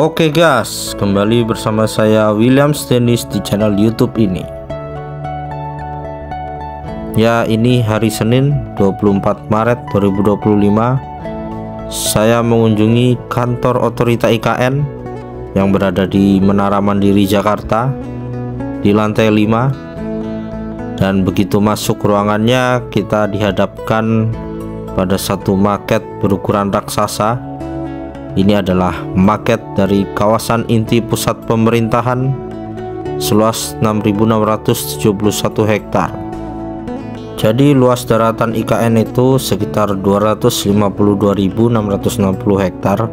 Oke guys, kembali bersama saya William Dennis di channel YouTube ini. Ya, ini hari Senin 24 Maret 2025. Saya mengunjungi kantor otorita IKN yang berada di Menara Mandiri Jakarta di lantai 5. Dan begitu masuk ruangannya, kita dihadapkan pada satu maket berukuran raksasa. Ini adalah maket dari kawasan inti pusat pemerintahan seluas 6.671 hektar. Jadi luas daratan IKN itu sekitar 252.660 hektar,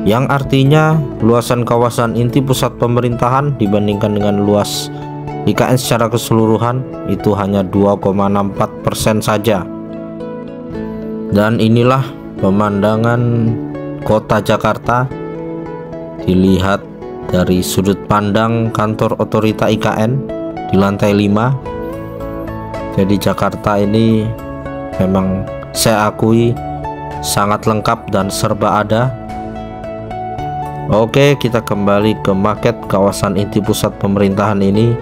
yang artinya luasan kawasan inti pusat pemerintahan dibandingkan dengan luas IKN secara keseluruhan itu hanya 2,64% saja. Dan inilah pemandangan Kota Jakarta dilihat dari sudut pandang kantor otorita IKN di lantai 5. Jadi Jakarta ini memang saya akui sangat lengkap dan serba ada. Oke, kita kembali ke maket kawasan inti pusat pemerintahan ini.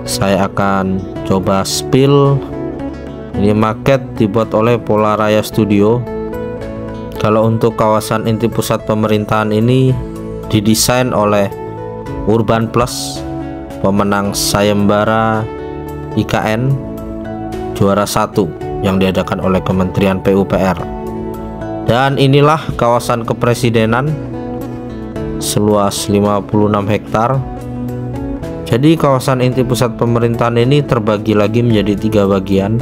Saya akan coba spill. Ini maket dibuat oleh Polaraya Studio. Kalau untuk kawasan inti pusat pemerintahan ini didesain oleh Urban Plus, pemenang sayembara IKN juara 1 yang diadakan oleh Kementerian PUPR. Dan inilah kawasan kepresidenan seluas 56 hektar. Jadi kawasan inti pusat pemerintahan ini terbagi lagi menjadi 3 bagian,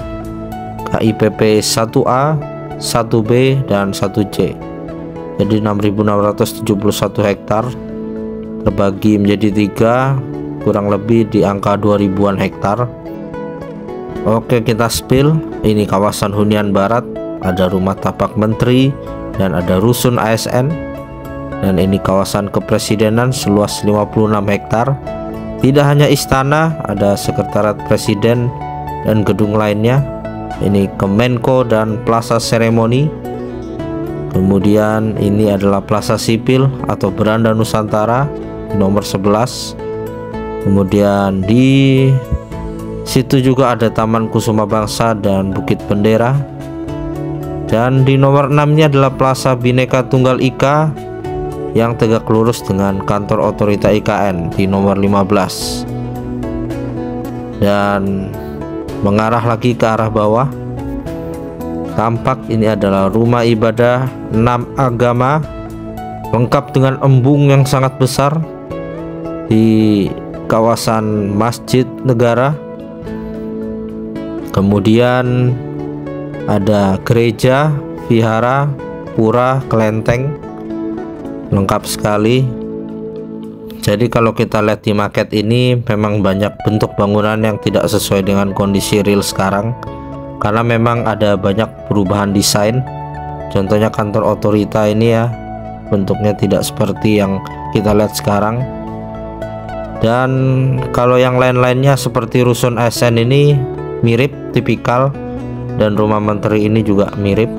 KIPP 1A, 1B, dan 1C. Jadi 6.671 hektar terbagi menjadi 3, kurang lebih di angka 2000-an hektar. Oke, kita spill. Ini kawasan hunian barat, ada rumah tapak menteri dan ada rusun ASN. Dan ini kawasan kepresidenan seluas 56 hektar. Tidak hanya istana, ada sekretariat presiden dan gedung lainnya. Ini Kemenko dan Plaza Seremoni. Kemudian ini adalah Plaza Sipil atau Beranda Nusantara nomor 11. Kemudian di situ juga ada Taman Kusuma Bangsa dan Bukit Bendera. Dan di nomor 6 ini adalah Plaza Bhinneka Tunggal Ika yang tegak lurus dengan kantor otorita IKN di nomor 15. Dan mengarah lagi ke arah bawah, tampak ini adalah rumah ibadah 6 agama lengkap dengan embung yang sangat besar di kawasan Masjid Negara. Kemudian ada gereja, vihara, pura, kelenteng, lengkap sekali. Jadi kalau kita lihat di maket ini memang banyak bentuk bangunan yang tidak sesuai dengan kondisi real sekarang, karena memang ada banyak perubahan desain. Contohnya kantor otorita ini ya, bentuknya tidak seperti yang kita lihat sekarang. Dan kalau yang lain-lainnya seperti rusun ASN ini mirip, tipikal, dan rumah menteri ini juga mirip.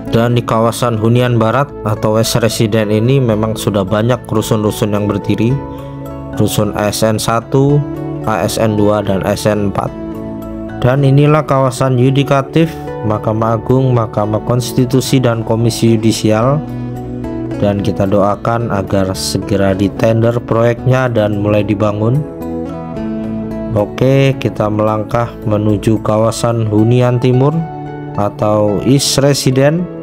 Dan di kawasan hunian barat atau West Resident ini memang sudah banyak rusun-rusun yang berdiri. Rusun ASN 1, ASN 2, dan ASN 4. Dan inilah kawasan yudikatif, Mahkamah Agung, Mahkamah Konstitusi, dan Komisi Yudisial. Dan kita doakan agar segera ditender proyeknya dan mulai dibangun. Oke, kita melangkah menuju kawasan hunian timur atau East Resident.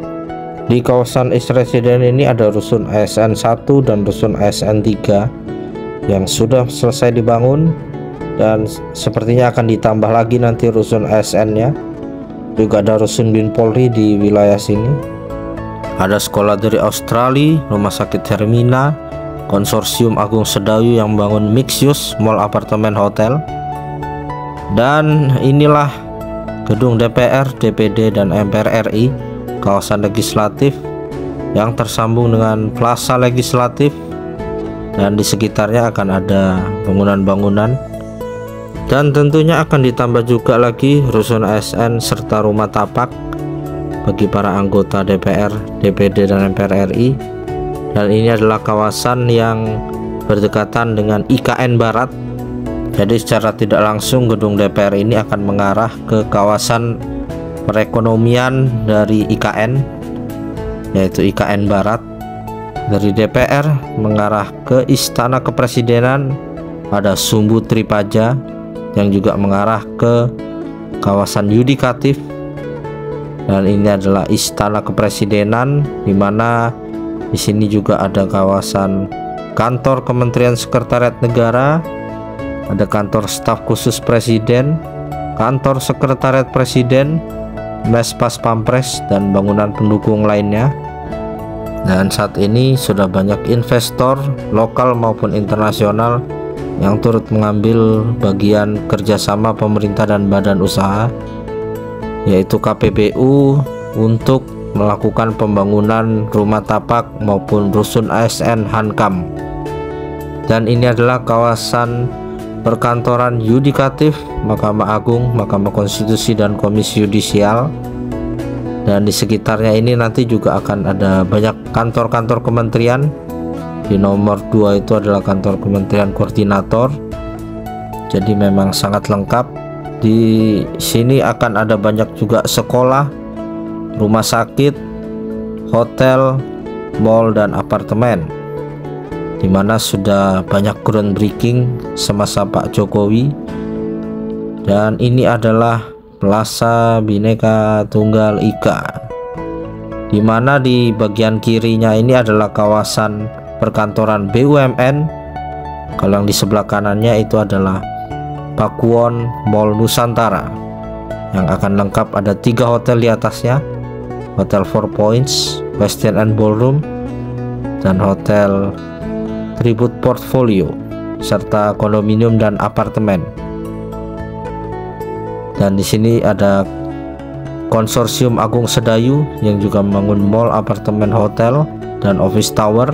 Di kawasan East Resident ini ada rusun ASN 1 dan rusun ASN 3 yang sudah selesai dibangun, dan sepertinya akan ditambah lagi nanti rusun ASN nya. Juga ada rusun Bin Polri di wilayah sini. Ada sekolah dari Australia, rumah sakit Hermina, konsorsium Agung Sedayu yang membangun mixed use mall apartemen hotel. Dan inilah gedung DPR, DPD, dan MPR RI, kawasan legislatif yang tersambung dengan Plaza Legislatif, dan di sekitarnya akan ada bangunan-bangunan. Dan tentunya akan ditambah juga lagi rusun ASN serta rumah tapak bagi para anggota DPR, DPD, dan MPR RI. Dan ini adalah kawasan yang berdekatan dengan IKN Barat. Jadi secara tidak langsung gedung DPR ini akan mengarah ke kawasan perekonomian dari IKN, yaitu IKN Barat. Dari DPR mengarah ke Istana Kepresidenan ada Sumbu Tripaja yang juga mengarah ke kawasan yudikatif. Dan ini adalah Istana Kepresidenan, di mana di sini juga ada kawasan kantor Kementerian Sekretariat Negara, ada kantor staf khusus Presiden, kantor Sekretariat Presiden, Mes Pas Pampres, dan bangunan pendukung lainnya. Dan saat ini sudah banyak investor lokal maupun internasional yang turut mengambil bagian kerjasama pemerintah dan badan usaha, yaitu KPBU, untuk melakukan pembangunan rumah tapak maupun rusun ASN Hankam. Dan ini adalah kawasan perkantoran yudikatif, Mahkamah Agung, Mahkamah Konstitusi, dan Komisi Yudisial. Dan di sekitarnya ini nanti juga akan ada banyak kantor-kantor kementerian. Di nomor 2 itu adalah kantor Kementerian Koordinator. Jadi memang sangat lengkap. Di sini akan ada banyak juga sekolah, rumah sakit, hotel, mall, dan apartemen, di mana sudah banyak groundbreaking semasa Pak Jokowi. Dan ini adalah Plaza Bhinneka Tunggal Ika, di mana di bagian kirinya ini adalah kawasan perkantoran BUMN. Kalau yang di sebelah kanannya itu adalah Pakuwon Mall Nusantara, yang akan lengkap, ada 3 hotel di atasnya, Hotel 4 Points, Westin and Ballroom, dan Hotel Tribute Portfolio, serta kondominium dan apartemen. Dan di sini ada Konsorsium Agung Sedayu yang juga membangun mall, apartemen, hotel, dan office tower.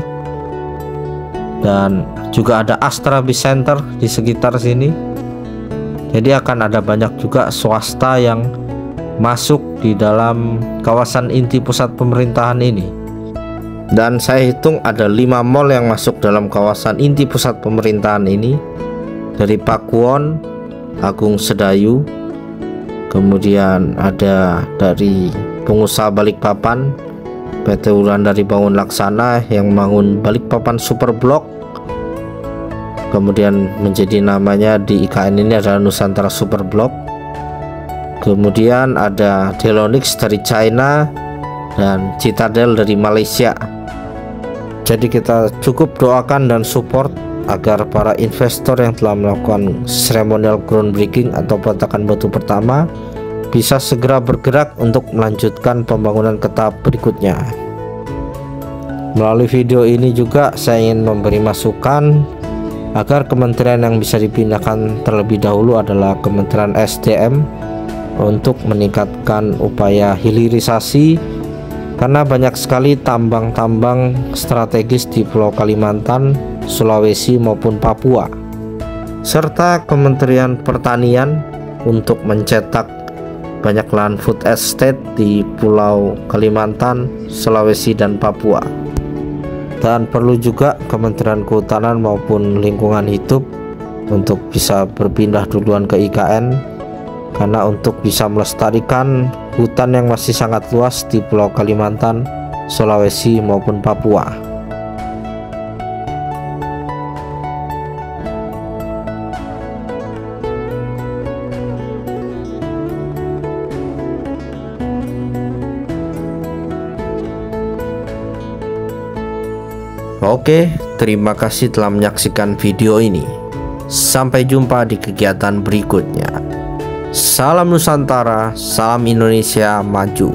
Dan juga ada Astra Biz Center di sekitar sini. Jadi akan ada banyak juga swasta yang masuk di dalam kawasan inti pusat pemerintahan ini. Dan saya hitung ada 5 mall yang masuk dalam kawasan inti pusat pemerintahan ini, dari Pakuwon, Agung Sedayu, kemudian ada dari pengusaha Balikpapan, PT Wulandari Bangun Laksana yang membangun Balikpapan Super Block, kemudian menjadi namanya di IKN ini adalah Nusantara Super Block. Kemudian ada Delonix dari China dan Citadel dari Malaysia. Jadi kita cukup doakan dan support agar para investor yang telah melakukan seremonial groundbreaking atau peletakan batu pertama bisa segera bergerak untuk melanjutkan pembangunan ke tahap berikutnya. Melalui video ini juga saya ingin memberi masukan agar kementerian yang bisa dipindahkan terlebih dahulu adalah Kementerian SDM, untuk meningkatkan upaya hilirisasi, karena banyak sekali tambang-tambang strategis di Pulau Kalimantan, Sulawesi maupun Papua, serta Kementerian Pertanian untuk mencetak banyak lahan food estate di Pulau Kalimantan, Sulawesi, dan Papua. Dan perlu juga Kementerian Kehutanan maupun Lingkungan Hidup untuk bisa berpindah duluan ke IKN, karena untuk bisa melestarikan hutan yang masih sangat luas di Pulau Kalimantan, Sulawesi maupun Papua. Oke, terima kasih telah menyaksikan video ini. Sampai jumpa di kegiatan berikutnya. Salam Nusantara, salam Indonesia maju.